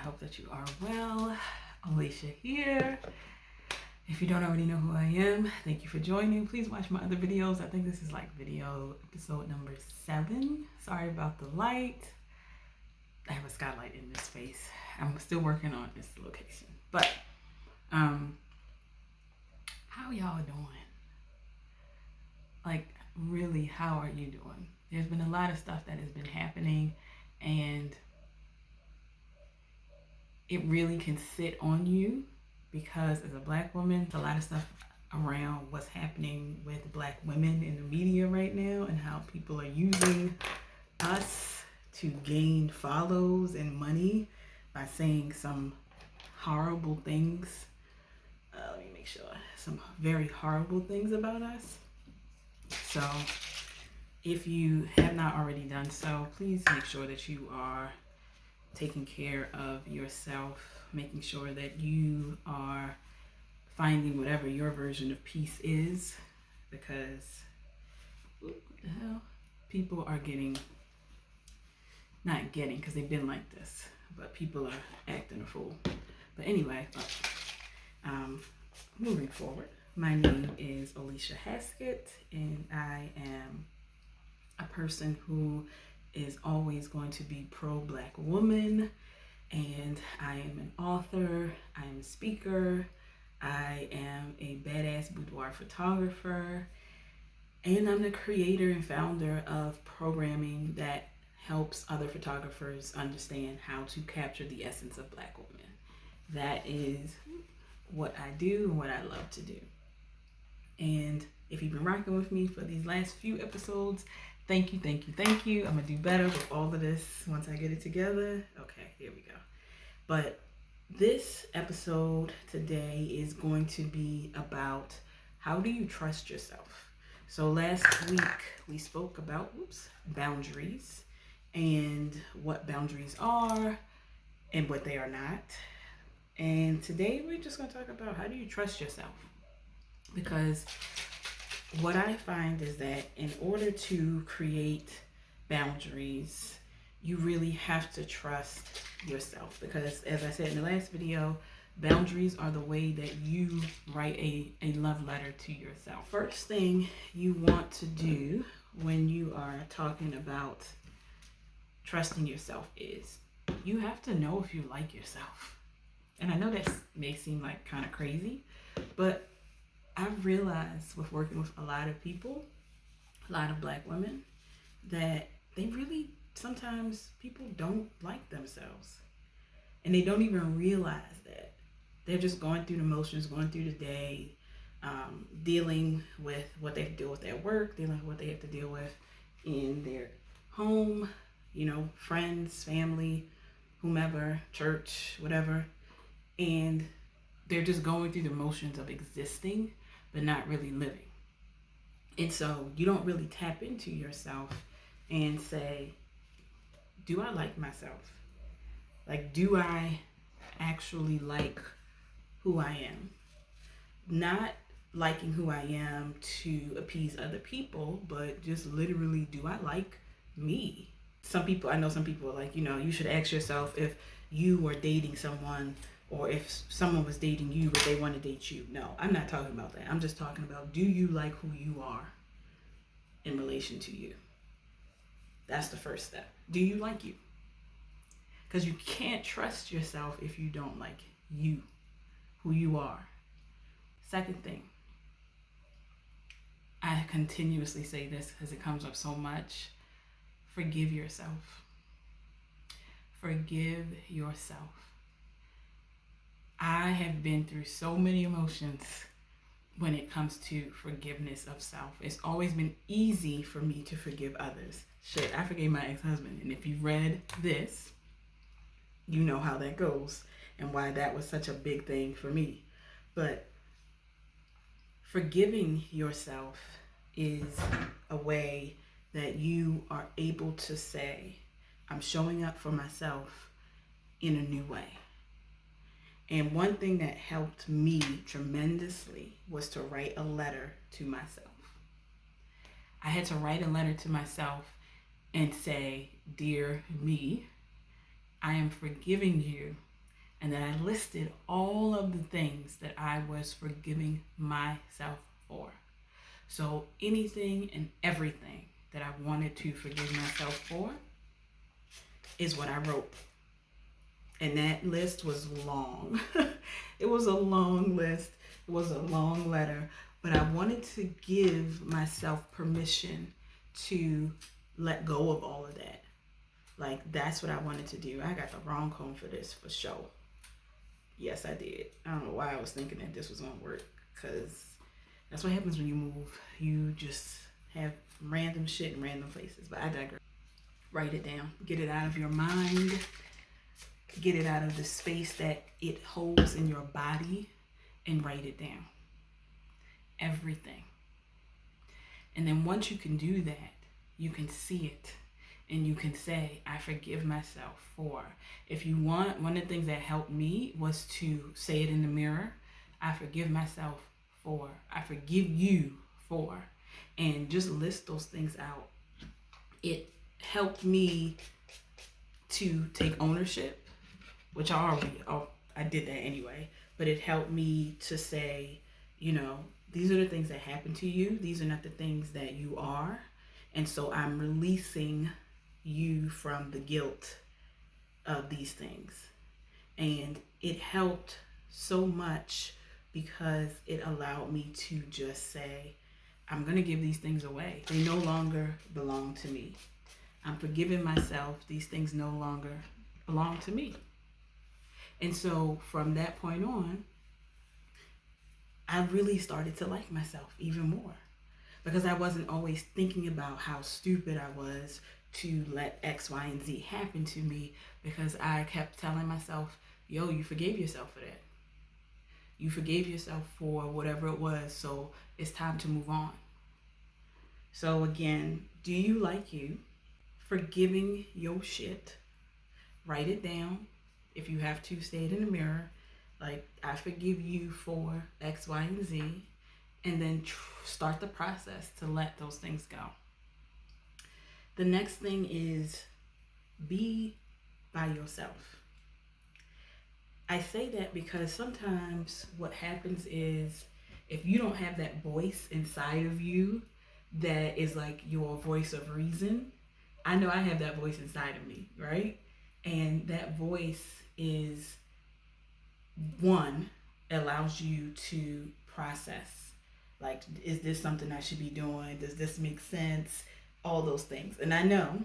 hope that you are well. Alicia here. If you don't already know who I am, thank you for joining. Please watch my other videos. I think this is like video episode number 7. Sorry about the light. I have a skylight in this space. I'm still working on this location. But how y'all doing? Like, really, how are you doing? There's been a lot of stuff that has been happening, and it really can sit on you because as a Black woman, a lot of stuff around what's happening with Black women in the media right now and how people are using us to gain follows and money by saying some horrible things. Let me make sure. Some very horrible things about us. So if you have not already done so, please make sure that you are taking care of yourself, making sure that you are finding whatever your version of peace is, because what the hell? People are not getting, because they've been like this, but people are acting a fool. But anyway, moving forward, my name is Alicia Haskett, and I am a person who is always going to be pro-Black woman, and I am an author, I am a speaker, I am a badass boudoir photographer, and I'm the creator and founder of programming that helps other photographers understand how to capture the essence of Black women. That is what I do and what I love to do. And if you've been rocking with me for these last few episodes, thank you. I'm gonna do better with all of this once I get it together. Okay, here we go. But this episode today is going to be about how do you trust yourself. So last week we spoke about boundaries and what boundaries are and what they are not. And today we're just gonna talk about how do you trust yourself. Because what I find is that in order to create boundaries, you really have to trust yourself. Because as I said in the last video, boundaries are the way that you write a love letter to yourself. First thing you want to do when you are talking about trusting yourself is you have to know if you like yourself. And I know that may seem like kind of crazy, but I've realized with working with a lot of people, a lot of Black women, that they really, sometimes people don't like themselves. And they don't even realize that. They're just going through the motions, going through the day, dealing with what they have to deal with at work, dealing with what they have to deal with in their home, friends, family, whomever, church, whatever. And they're just going through the motions of existing, but not really living. And so you don't really tap into yourself and say, do I like myself? Like, do I actually like who I am? Not liking who I am to appease other people, but just literally, do I like me? I know some people are like, you should ask yourself if you were dating someone, or if someone was dating you, but they want to date you. No, I'm not talking about that. I'm just talking about, do you like who you are in relation to you? That's the first step. Do you like you? Because you can't trust yourself if you don't like you, who you are. Second thing, I continuously say this because it comes up so much. Forgive yourself. Forgive yourself. I have been through so many emotions when it comes to forgiveness of self. It's always been easy for me to forgive others. Shit, I forgave my ex-husband. And if you read this, you know how that goes and why that was such a big thing for me. But forgiving yourself is a way that you are able to say, I'm showing up for myself in a new way. And one thing that helped me tremendously was to write a letter to myself. I had to write a letter to myself and say, dear me, I am forgiving you And then I listed all of the things that I was forgiving myself for. So anything and everything that I wanted to forgive myself for is what I wrote. And that list was long. It was a long list. It was a long letter. But I wanted to give myself permission to let go of all of that. Like, that's what I wanted to do. I got the wrong comb for this, for sure. Yes, I did. I don't know why I was thinking that this was going to work, because that's what happens when you move. You just have random shit in random places. But I digress. Write it down. Get it out of your mind. Get it out of the space that it holds in your body, and write it down. Everything. And then once you can do that, you can see it. And you can say, I forgive myself for. If you want, one of the things that helped me was to say it in the mirror. I forgive myself for. I forgive you for. And just list those things out. It helped me to take ownership, which I did that anyway. But it helped me to say, these are the things that happen to you. These are not the things that you are. And so I'm releasing you from the guilt of these things. And it helped so much because it allowed me to just say, I'm going to give these things away. They no longer belong to me. I'm forgiving myself. These things no longer belong to me. And so from that point on, I really started to like myself even more, because I wasn't always thinking about how stupid I was to let X, Y, and Z happen to me, because I kept telling myself, yo, you forgave yourself for that. You forgave yourself for whatever it was, so it's time to move on. So again, do you like you? Forgiving your shit. Write it down. If you have to, say it in the mirror. Like, I forgive you for X, Y, and Z. And then start the process to let those things go. The next thing is be by yourself. I say that because sometimes what happens is, if you don't have that voice inside of you that is like your voice of reason, I know I have that voice inside of me, right? And that voice is, one, allows you to process. Like, is this something I should be doing? Does this make sense? All those things. And I know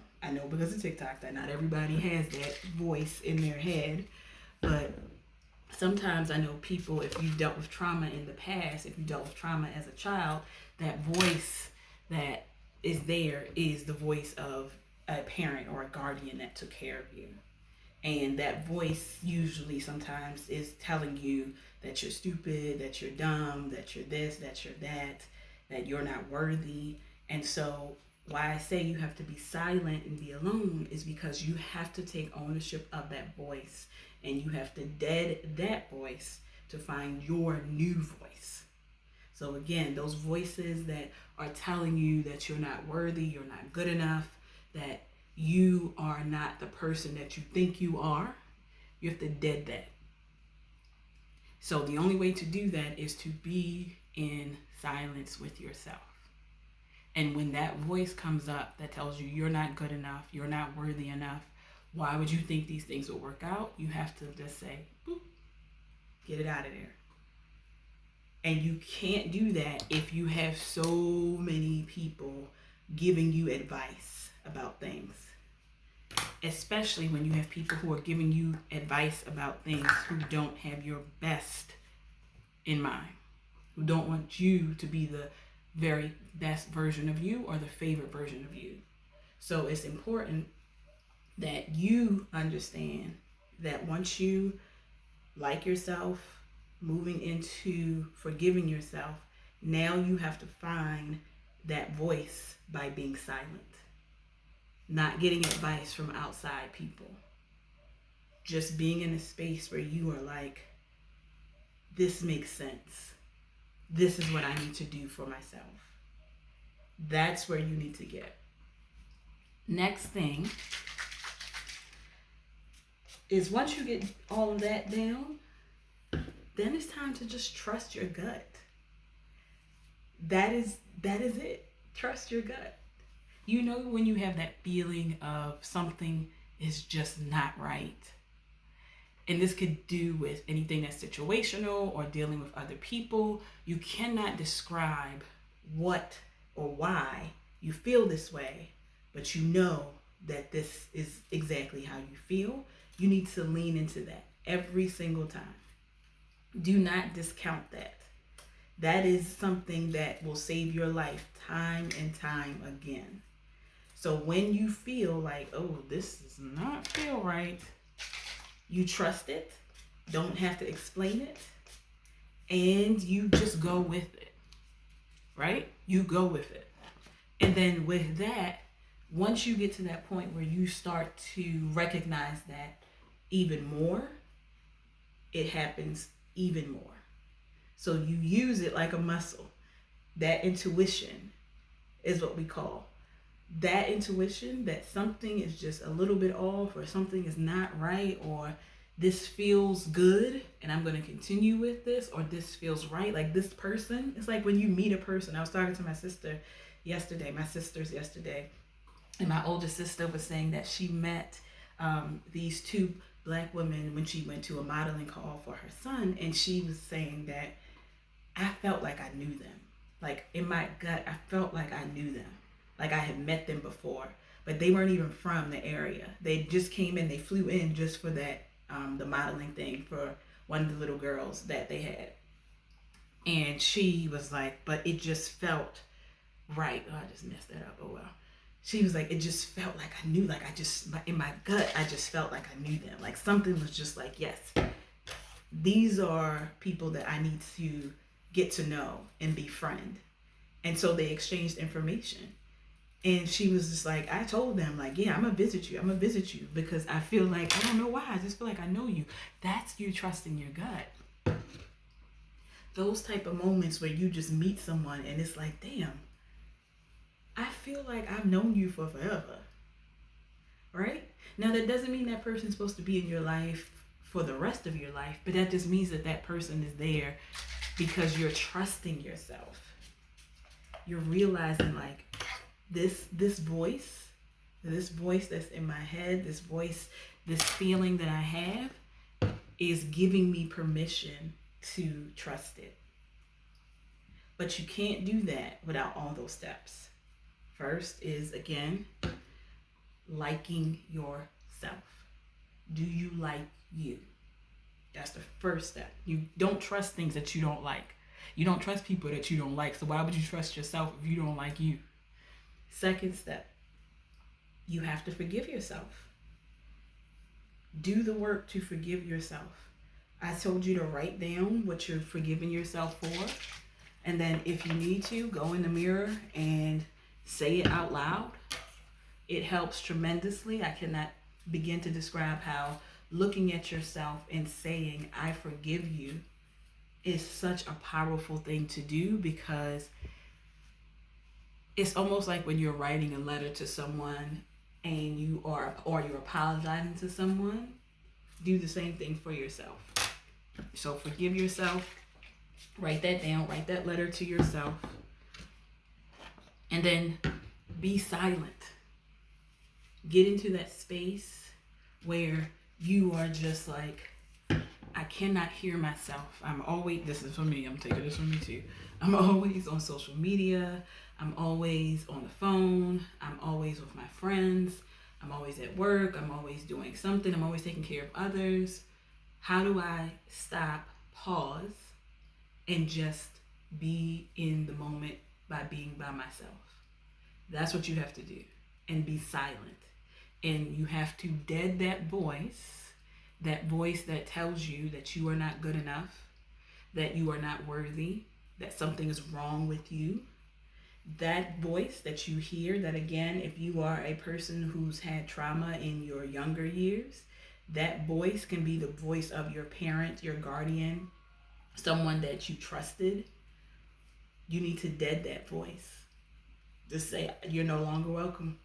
because of TikTok that not everybody has that voice in their head. But sometimes I know people, if you've dealt with trauma in the past, if you dealt with trauma as a child, that voice that is there is the voice of a parent or a guardian that took care of you. And that voice usually sometimes is telling you that you're stupid, that you're dumb, that you're this, that you're that you're not worthy. And so why I say you have to be silent and be alone is because you have to take ownership of that voice, and you have to dead that voice to find your new voice. So again, those voices that are telling you that you're not worthy, you're not good enough, that you are not the person that you think you are, you have to dead that. So the only way to do that is to be in silence with yourself. And when that voice comes up that tells you you're not good enough, you're not worthy enough, why would you think these things will work out? You have to just say, boop, get it out of there. And you can't do that if you have so many people giving you advice about things. Especially when you have people who are giving you advice about things who don't have your best in mind, who don't want you to be the very best version of you or the favorite version of you. So it's important that you understand that once you like yourself, moving into forgiving yourself, now you have to find that voice by being silent, not getting advice from outside people, just being in a space where you are like, this makes sense. This is what I need to do for myself. That's where you need to get. Next thing is once you get all of that down, then it's time to just trust your gut. That is it. Trust your gut. You know when you have that feeling of something is just not right. And this could do with anything that's situational or dealing with other people. You cannot describe what or why you feel this way, but you know that this is exactly how you feel. You need to lean into that every single time. Do not discount that. That is something that will save your life time and time again. So when you feel like, oh, this does not feel right, you trust it, don't have to explain it, and you just go with it, right? You go with it. And then with that, once you get to that point where you start to recognize that even more, it happens even more. So you use it like a muscle. That intuition is what we call. That intuition that something is just a little bit off, or something is not right, or this feels good and I'm going to continue with this, or this feels right. Like this person, it's like when you meet a person. I was talking to my sisters yesterday, and my oldest sister was saying that she met these two Black women when she went to a modeling call for her son, and she was saying that I felt like I knew them. Like in my gut, I felt like I knew them. Like I had met them before, but they weren't even from the area. They just came in, they flew in just for that, the modeling thing for one of the little girls that they had. And she was like, but it just felt right. Oh, I just messed that up. Oh, well. She was like, it just felt like I knew, like in my gut, I just felt like I knew them. Like something was just like, yes, these are people that I need to get to know and befriend. And so they exchanged information. And she was just like, I told them, like, yeah, I'm going to visit you because I feel like, I don't know why, I just feel like I know you. That's you trusting your gut. Those type of moments where you just meet someone and it's like, damn, I feel like I've known you for forever, right? Now, that doesn't mean that person's supposed to be in your life for the rest of your life, but that just means that that person is there because you're trusting yourself. You're realizing like this voice that's in my head, this voice, this feeling that I have is giving me permission to trust it. But you can't do that without all those steps. First is, again, liking yourself. Do you like you? That's the first step. You don't trust things that you don't like. You don't trust people that you don't like. So why would you trust yourself if you don't like you? Second step, you have to forgive yourself. Do the work to forgive yourself. I told you to write down what you're forgiving yourself for. And then if you need to, go in the mirror and say it out loud. It helps tremendously. I cannot begin to describe how looking at yourself and saying, I forgive you, is such a powerful thing to do, because it's almost like when you're writing a letter to someone and you're apologizing to someone. Do the same thing for yourself. So forgive yourself. Write that down. Write that letter to yourself. And then be silent. Get into that space where you are just like, I cannot hear myself. This is for me, I'm taking this from me too. I'm always on social media. I'm always on the phone. I'm always with my friends. I'm always at work. I'm always doing something. I'm always taking care of others. How do I stop, pause, and just be in the moment by being by myself? That's what you have to do. And be silent. And you have to dead that voice that tells you that you are not good enough, that you are not worthy, that something is wrong with you. That voice that you hear, that again, if you are a person who's had trauma in your younger years, that voice can be the voice of your parent, your guardian, someone that you trusted. You need to dead that voice. Just say, you're no longer welcome,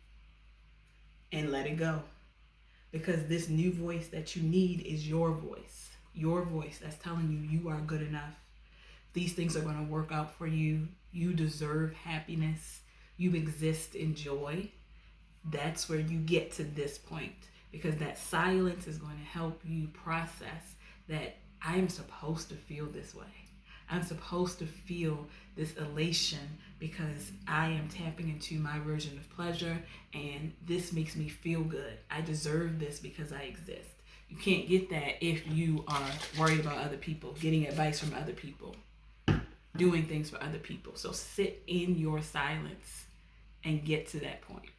and let it go. because this new voice that you need is your voice that's telling you you are good enough. These things are going to work out for you. You deserve happiness. You exist in joy. That's where you get to this point, because that silence is going to help you process that I am supposed to feel this way. I'm supposed to feel this elation because I am tapping into my version of pleasure, and this makes me feel good. I deserve this because I exist. You can't get that if you are worried about other people, getting advice from other people, doing things for other people. So sit in your silence and get to that point.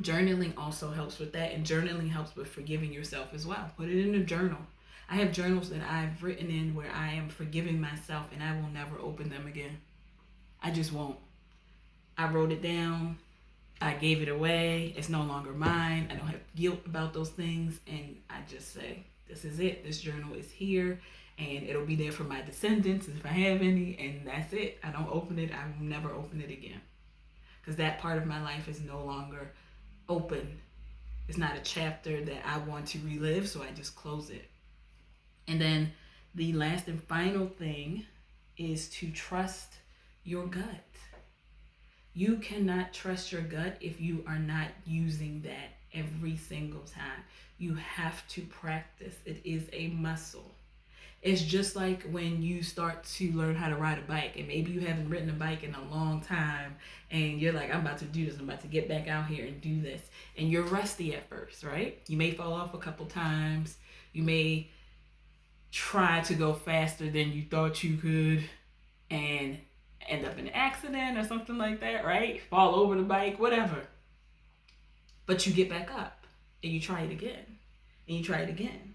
Journaling also helps with that, and journaling helps with forgiving yourself as well. Put it in a journal. I have journals that I've written in where I am forgiving myself, and I will never open them again. I just won't. I wrote it down. I gave it away. It's no longer mine. I don't have guilt about those things, and I just say, this is it. This journal is here, and it'll be there for my descendants if I have any, and that's it. I don't open it. I will never open it again, because that part of my life is no longer open. It's not a chapter that I want to relive, so I just close it. And then the last and final thing is to trust your gut. You cannot trust your gut if you are not using that every single time. You have to practice. It is a muscle. It's just like when you start to learn how to ride a bike, and maybe you haven't ridden a bike in a long time, and you're like, I'm about to do this. I'm about to get back out here and do this. And you're rusty at first, right? You may fall off a couple times. You may try to go faster than you thought you could and end up in an accident or something like that, right? Fall over the bike, whatever. But you get back up and you try it again, and you try it again,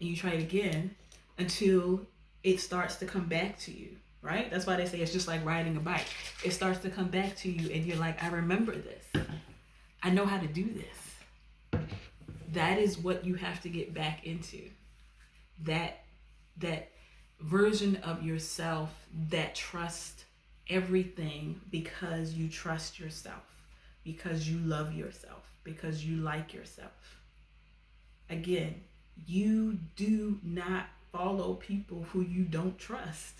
and you try it again until it starts to come back to you, right? That's why they say it's just like riding a bike. It starts to come back to you, and you're like, I remember this. I know how to do this. That is what you have to get back into. That version of yourself that trusts everything because you trust yourself, because you love yourself, because you like yourself. Again, you do not follow people who you don't trust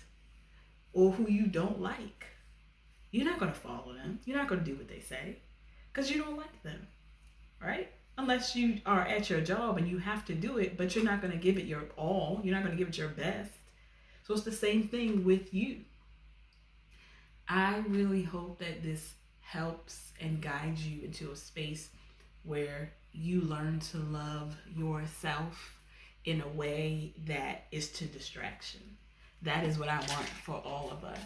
or who you don't like. You're not going to follow them. You're not going to do what they say because you don't like them, right? Unless you are at your job and you have to do it, but you're not going to give it your all. You're not going to give it your best. So it's the same thing with you. I really hope that this helps and guides you into a space where you learn to love yourself in a way that is to distraction. That is what I want for all of us.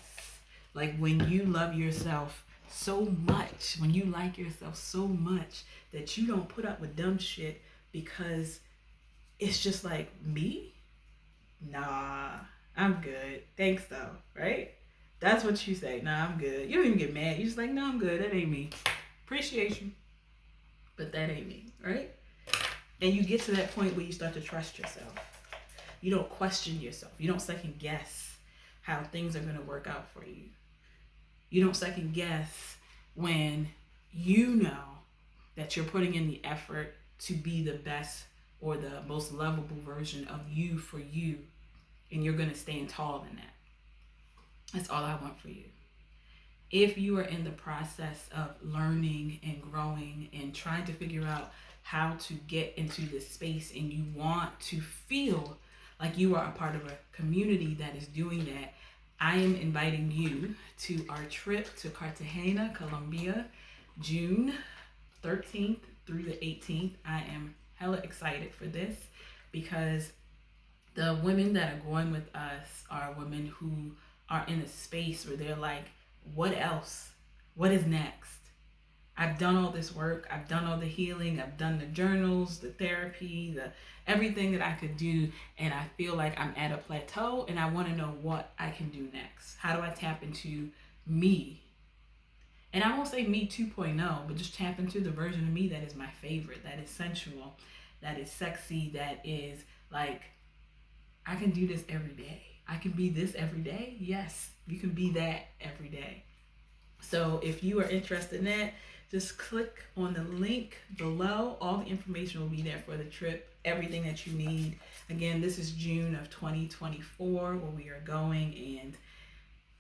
Like when you love yourself so much, when you like yourself so much that you don't put up with dumb shit because it's just like, me? Nah, I'm good. Thanks though, right? That's what you say. Nah, I'm good. You don't even get mad. You're just like, no, I'm good. That ain't me. Appreciate you, but that ain't me, right? And you get to that point where you start to trust yourself. You don't question yourself. You don't second guess how things are going to work out for you. You don't second guess when you know that you're putting in the effort to be the best or the most lovable version of you for you, and you're going to stand tall in that. That's all I want for you. If you are in the process of learning and growing and trying to figure out how to get into this space, and you want to feel like you are a part of a community that is doing that, I am inviting you to our trip to Cartagena, Colombia, June 13th through the 18th. I am hella excited for this because the women that are going with us are women who are in a space where they're like, what else? What is next? I've done all this work. I've done all the healing. I've done the journals, the therapy, everything that I could do. And I feel like I'm at a plateau and I want to know what I can do next. How do I tap into me? And I won't say me 2.0, but just tap into the version of me that is my favorite, that is sensual, that is sexy, that is like, I can do this every day. I can be this every day. Yes, you can be that every day. So if you are interested in that, just click on the link below. All the information will be there for the trip, everything that you need. Again, this is June of 2024 where we are going, and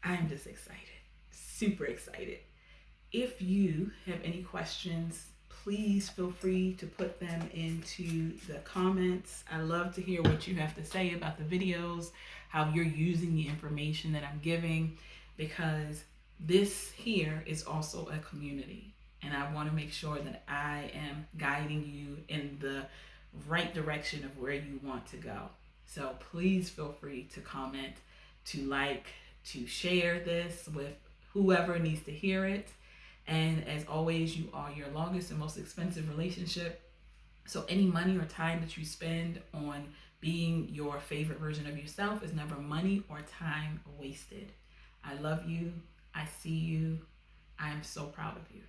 I'm just excited, super excited. If you have any questions, please feel free to put them into the comments. I love to hear what you have to say about the videos, how you're using the information that I'm giving, because this here is also a community, and I want to make sure that I am guiding you in the right direction of where you want to go. So please feel free to comment, to like, to share this with whoever needs to hear it. And as always, you are your longest and most expensive relationship. So any money or time that you spend on being your favorite version of yourself is never money or time wasted. I love you. I see you. I am so proud of you.